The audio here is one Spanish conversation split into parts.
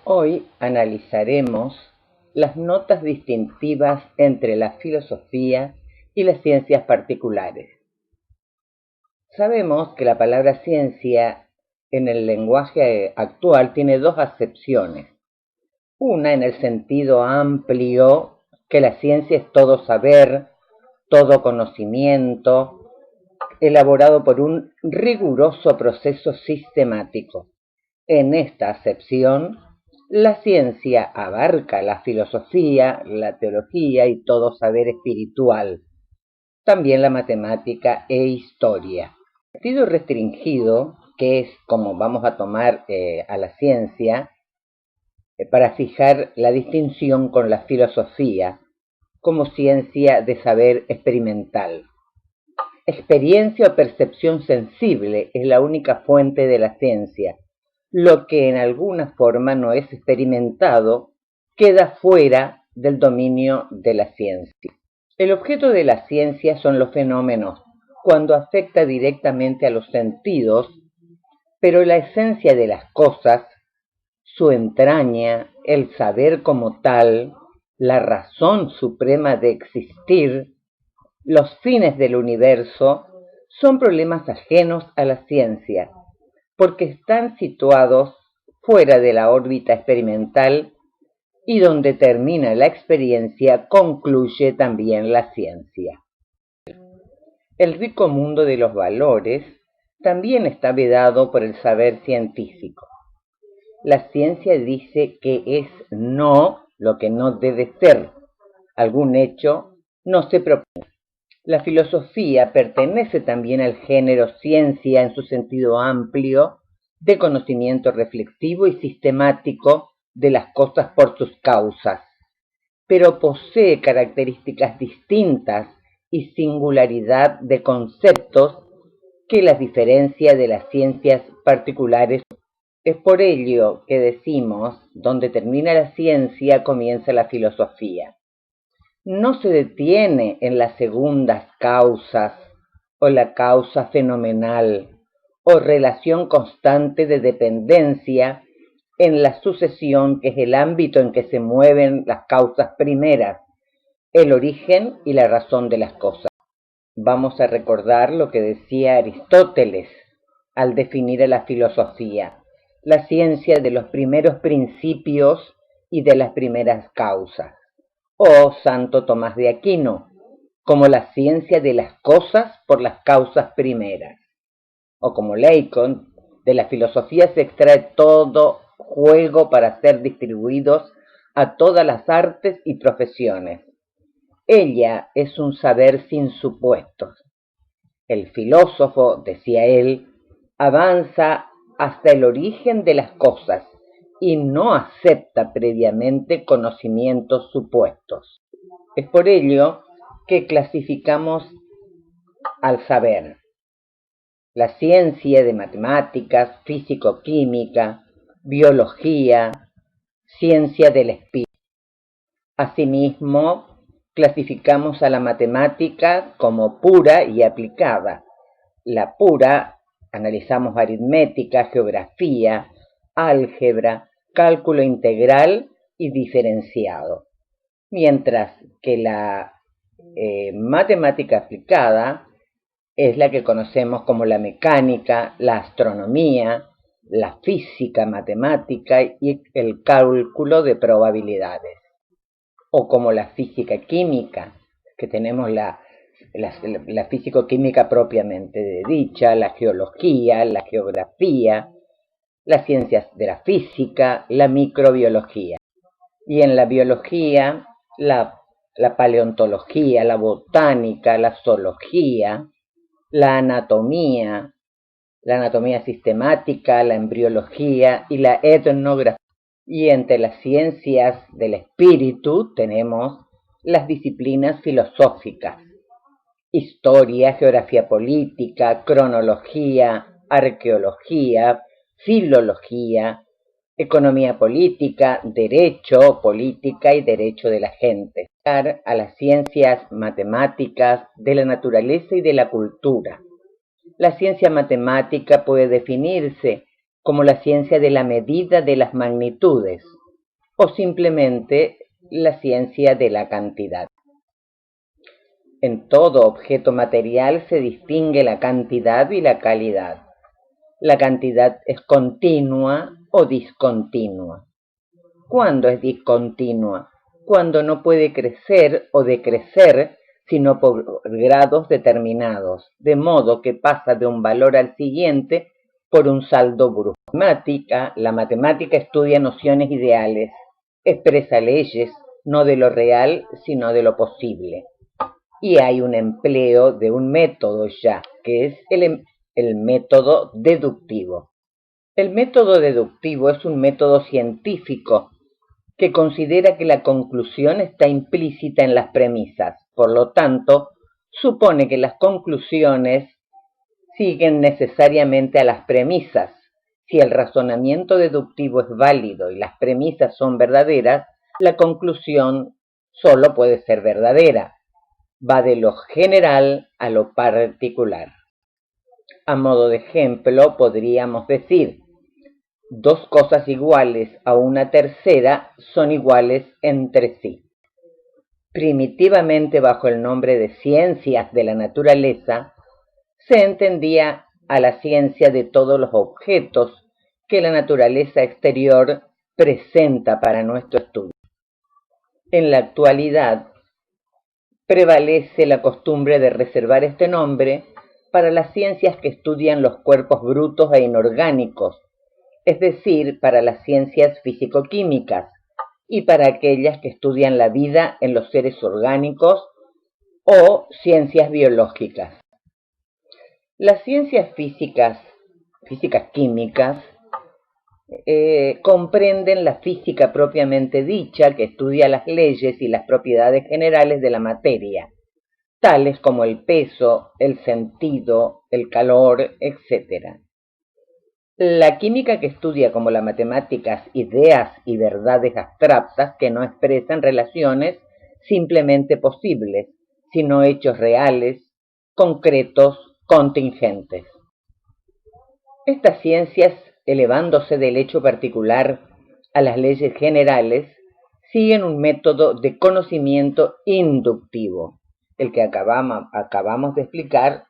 Hoy analizaremos las notas distintivas entre la filosofía y las ciencias particulares. Sabemos que la palabra ciencia en el lenguaje actual tiene dos acepciones. Una en el sentido amplio, que la ciencia es todo saber, todo conocimiento, elaborado por un riguroso proceso sistemático. En esta acepción, la ciencia abarca la filosofía, la teología y todo saber espiritual, también la matemática e historia. El sentido restringido, que es como vamos a tomar a la ciencia, para fijar la distinción con la filosofía como ciencia de saber experimental. Experiencia o percepción sensible es la única fuente de la ciencia. Lo que en alguna forma no es experimentado queda fuera del dominio de la ciencia. El objeto de la ciencia son los fenómenos, cuando afecta directamente a los sentidos, pero la esencia de las cosas, su entraña, el saber como tal, la razón suprema de existir, los fines del universo, son problemas ajenos a la ciencia, porque están situados fuera de la órbita experimental y donde termina la experiencia concluye también la ciencia. El rico mundo de los valores también está vedado por el saber científico. La ciencia dice que es no lo que no debe ser. Algún hecho no se propone. La filosofía pertenece también al género ciencia en su sentido amplio de conocimiento reflexivo y sistemático de las cosas por sus causas, pero posee características distintas y singularidad de conceptos que las diferencia de las ciencias particulares. Es por ello que decimos, donde termina la ciencia comienza la filosofía. No se detiene en las segundas causas o la causa fenomenal o relación constante de dependencia en la sucesión, que es el ámbito en que se mueven las causas primeras, el origen y la razón de las cosas. Vamos a recordar lo que decía Aristóteles al definir a la filosofía: la ciencia de los primeros principios y de las primeras causas. O Santo Tomás de Aquino, como la ciencia de las cosas por las causas primeras. O como Bacon, de la filosofía se extrae todo juego para ser distribuidos a todas las artes y profesiones. Ella es un saber sin supuestos. El filósofo, decía él, avanza hasta el origen de las cosas y no acepta previamente conocimientos supuestos. Es por ello que clasificamos al saber la ciencia de matemáticas, físico-química, biología, ciencia del espíritu. Asimismo, clasificamos a la matemática como pura y aplicada. La pura, analizamos aritmética, geografía, álgebra, cálculo integral y diferenciado. Mientras que la matemática aplicada es la que conocemos como la mecánica, la astronomía, la física matemática y el cálculo de probabilidades. O como la física química, que tenemos la físico-química propiamente dicha, la geología, la geografía, las ciencias de la física, la microbiología. Y en la biología, la paleontología, la botánica, la zoología, la anatomía sistemática, la embriología y la etnografía. Y entre las ciencias del espíritu tenemos las disciplinas filosóficas: historia, geografía política, cronología, arqueología, filología, economía política, derecho, política y derecho de la gente. A las ciencias matemáticas de la naturaleza y de la cultura. La ciencia matemática puede definirse como la ciencia de la medida de las magnitudes, o simplemente la ciencia de la cantidad. En todo objeto material se distingue la cantidad y la calidad. La cantidad es continua o discontinua. ¿Cuándo es discontinua? Cuando no puede crecer o decrecer sino por grados determinados, de modo que pasa de un valor al siguiente por un saldo brusco. La matemática estudia nociones ideales, expresa leyes, no de lo real, sino de lo posible. Y hay un empleo de un método ya, que es el método deductivo. El método deductivo es un método científico que considera que la conclusión está implícita en las premisas. Por lo tanto, supone que las conclusiones siguen necesariamente a las premisas. Si el razonamiento deductivo es válido y las premisas son verdaderas, la conclusión solo puede ser verdadera. Va de lo general a lo particular. A modo de ejemplo, podríamos decir: dos cosas iguales a una tercera son iguales entre sí. Primitivamente, bajo el nombre de ciencias de la naturaleza, se entendía a la ciencia de todos los objetos que la naturaleza exterior presenta para nuestro estudio. En la actualidad, prevalece la costumbre de reservar este nombre para las ciencias que estudian los cuerpos brutos e inorgánicos, es decir, para las ciencias físico-químicas, y para aquellas que estudian la vida en los seres orgánicos o ciencias biológicas. Las ciencias físicas-químicas, comprenden la física propiamente dicha, que estudia las leyes y las propiedades generales de la materia, tales como el peso, el sentido, el calor, etc. La química, que estudia como las matemáticas ideas y verdades abstractas que no expresan relaciones simplemente posibles, sino hechos reales, concretos, contingentes. Estas ciencias, elevándose del hecho particular a las leyes generales, siguen un método de conocimiento inductivo. El que acabamos de explicar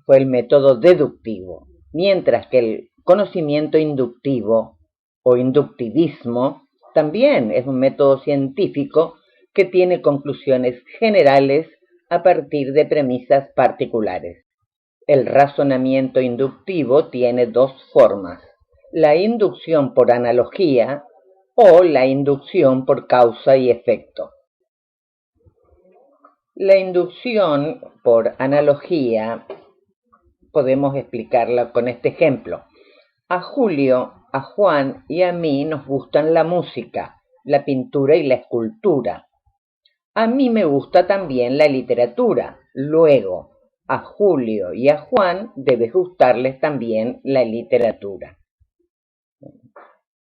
fue el método deductivo, mientras que el conocimiento inductivo o inductivismo también es un método científico que tiene conclusiones generales a partir de premisas particulares. El razonamiento inductivo tiene dos formas: la inducción por analogía o la inducción por causa y efecto. La inducción por analogía podemos explicarla con este ejemplo. A Julio, a Juan y a mí nos gustan la música, la pintura y la escultura. A mí me gusta también la literatura. Luego, a Julio y a Juan debe gustarles también la literatura.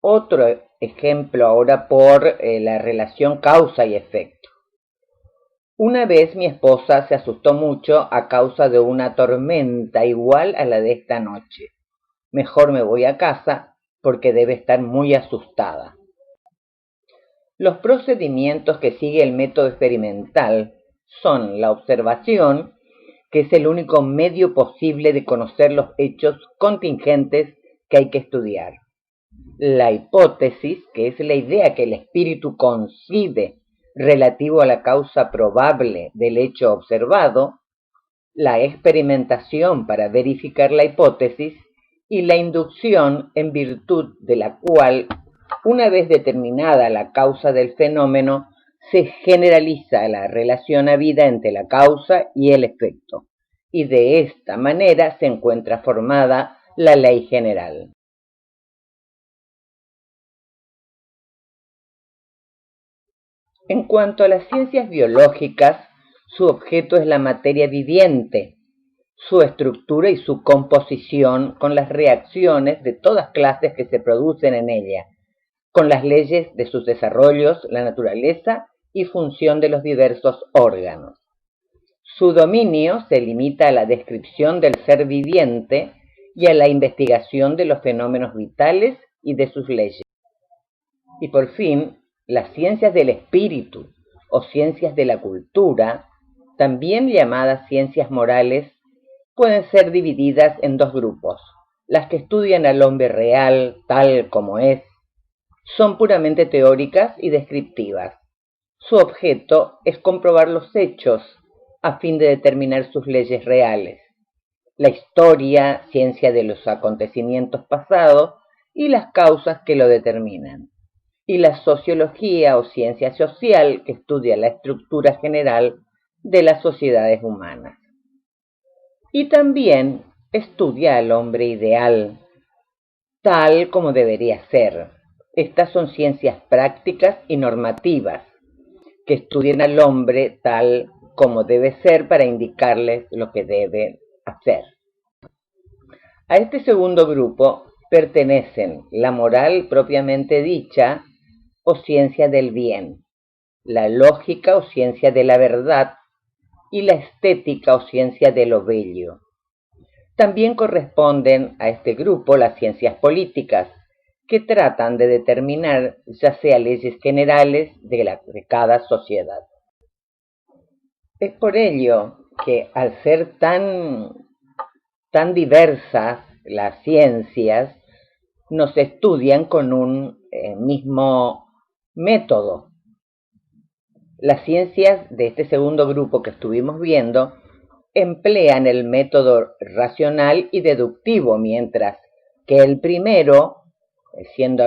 Otro ejemplo ahora por la relación causa y efecto. Una vez mi esposa se asustó mucho a causa de una tormenta igual a la de esta noche. Mejor me voy a casa porque debe estar muy asustada. Los procedimientos que sigue el método experimental son la observación, que es el único medio posible de conocer los hechos contingentes que hay que estudiar; la hipótesis, que es la idea que el espíritu concibe relativo a la causa probable del hecho observado; la experimentación para verificar la hipótesis; y la inducción, en virtud de la cual, una vez determinada la causa del fenómeno, se generaliza la relación habida entre la causa y el efecto, y de esta manera se encuentra formada la ley general. En cuanto a las ciencias biológicas, su objeto es la materia viviente, su estructura y su composición, con las reacciones de todas clases que se producen en ella, con las leyes de sus desarrollos, la naturaleza y función de los diversos órganos. Su dominio se limita a la descripción del ser viviente y a la investigación de los fenómenos vitales y de sus leyes. Y por fin, las ciencias del espíritu o ciencias de la cultura, también llamadas ciencias morales, pueden ser divididas en dos grupos. Las que estudian al hombre real tal como es, son puramente teóricas y descriptivas. Su objeto es comprobar los hechos a fin de determinar sus leyes reales. La historia, ciencia de los acontecimientos pasados y las causas que lo determinan. Y la sociología o ciencia social, que estudia la estructura general de las sociedades humanas. Y también estudia al hombre ideal, tal como debería ser. Estas son ciencias prácticas y normativas, que estudian al hombre tal como debe ser para indicarles lo que debe hacer. A este segundo grupo pertenecen la moral propiamente dicha o ciencia del bien, la lógica o ciencia de la verdad y la estética o ciencia de lo bello. También corresponden a este grupo las ciencias políticas, que tratan de determinar ya sea leyes generales de cada sociedad. Es por ello que al ser tan diversas las ciencias, no se estudian con un mismo método. Las ciencias de este segundo grupo que estuvimos viendo emplean el método racional y deductivo, mientras que el primero, siendo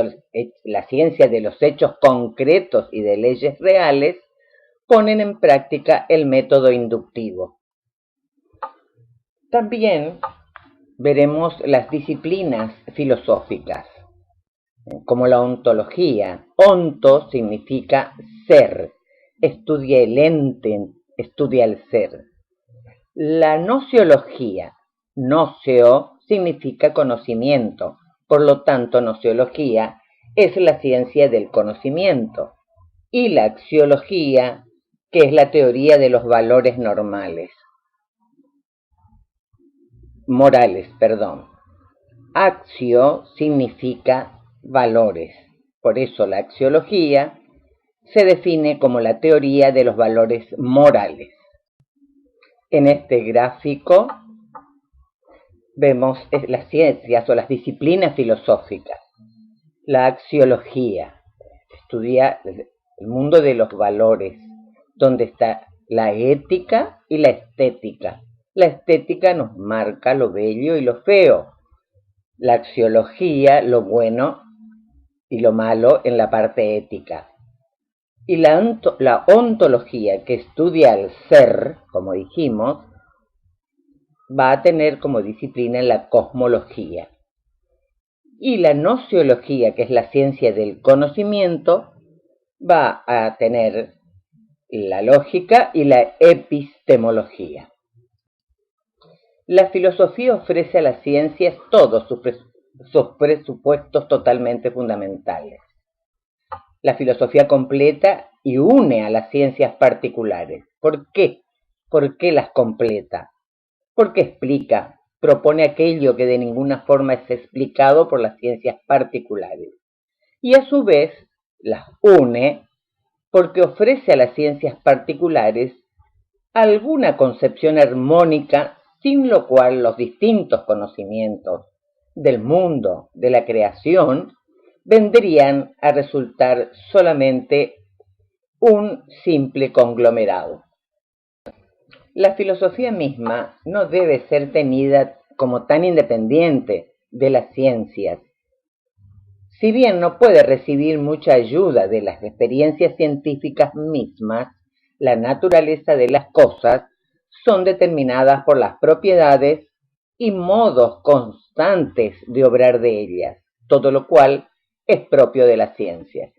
la ciencia de los hechos concretos y de leyes reales, ponen en práctica el método inductivo. También veremos las disciplinas filosóficas, como la ontología. Onto significa ser, estudia el ente, estudia el ser. La nociología, noceo significa conocimiento, por lo tanto nociología es la ciencia del conocimiento, y la axiología, que es la teoría de los valores morales. Axio significa valores, por eso la axiología se define como la teoría de los valores morales. En este gráfico vemos las ciencias o las disciplinas filosóficas. La axiología estudia el mundo de los valores, donde está la ética y la estética. La estética nos marca lo bello y lo feo. La axiología, lo bueno y lo malo en la parte ética. Y la ontología, que estudia el ser, como dijimos, va a tener como disciplina la cosmología. Y la nociología, que es la ciencia del conocimiento, va a tener la lógica y la epistemología. La filosofía ofrece a las ciencias todos sus presupuestos totalmente fundamentales. La filosofía completa y une a las ciencias particulares. ¿Por qué? ¿Por qué las completa? Porque explica, propone aquello que de ninguna forma es explicado por las ciencias particulares. Y a su vez las une porque ofrece a las ciencias particulares alguna concepción armónica sin lo cual los distintos conocimientos del mundo, de la creación, vendrían a resultar solamente un simple conglomerado. La filosofía misma no debe ser tenida como tan independiente de las ciencias. Si bien no puede recibir mucha ayuda de las experiencias científicas mismas, la naturaleza de las cosas son determinadas por las propiedades y modos constantes de obrar de ellas, todo lo cual es propio de la ciencia.